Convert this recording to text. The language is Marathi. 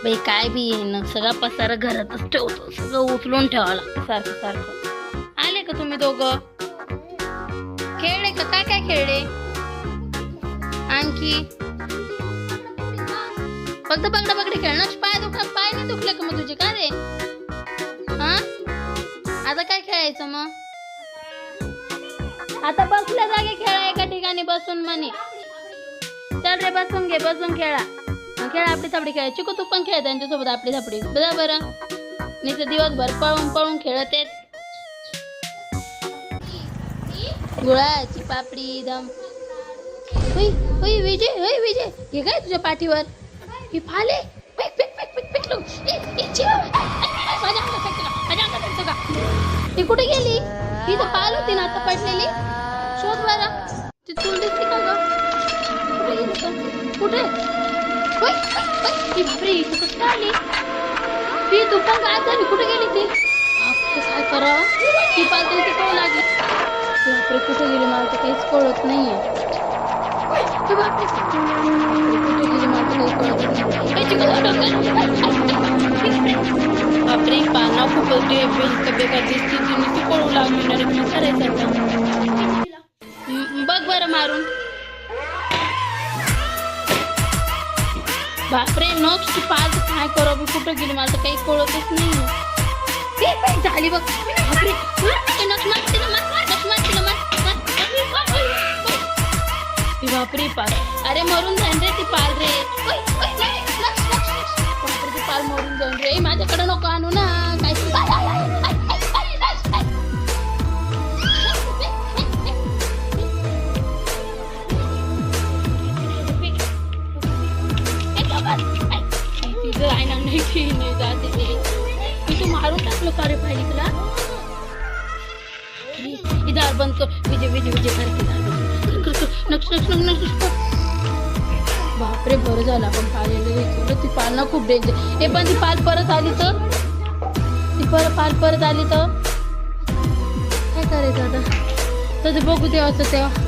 बाई काय बी आहे ना, सगळा पसारा घरातच ठेवतो, सगळं उचलून ठेवावं लागतं सारखं सारखं. आले का तुम्ही दोघं? खेळले का? काय काय खेळले? आणखी फक्त पगडा पगडी खेळणार? पाय नाही दुखले का मग तुझे? का रे? हा, आता काय खेळायचं मग? आता बसल्या जागे खेळा, एका ठिकाणी बसून म्हणे. चल रे, बसून घे, बसून खेळा. खेळा आपली थापडी खेळा. चिकू तू पण खेळ त्यांच्यासोबत आपली थापडी. बरं नुसतं दिवसभर पळून पळून खेळत आहेत. गुळाची पापडी दम. विजय हे काय तुझ्या पाठीवर? ही फाले ती कुठे गेली? ही तर पाल होती ना आता पडलेली. शोध बरा, ती तुला दिसते का ग? कुठे गेली? कुठे? बापरे, तू कसं आली? ती तू पण काय झाली? कुठे गेली ती? काय करावं? ती पाल तरी कळू लागली. बापरे, कुठे गेली? मला तर काहीच कळत नाहीये. बापरे, कुठे गेली? मला तर काही कळत नाही. बापरे, पाना खूप बेकार दिसते. ती कळू लागली ना रे. काय करायचं आता? बघ बरं मारून. बापरे, नक्की पाल काय करावं? कुठे गेली? मला तर काही कळतच नाही. झाली बघ. बापरे, बापरे पाल. अरे मरून जाईन रे ती पाल रे. बापरे, ती पाल मरून जाईन रे. माझ्याकडे नको आणू ना. काय नाही जाते ते. तू मारून टाकलं का रे पाहिजे? दार बंद कर. विजय बापरे, बरं झालं आपण पाहिलेलं. ती पाल ना खूप डेंजर. हे पण ती पाल परत आली तर? पाल परत आली तर काय करायचं आता? तर बघू तेव्हा.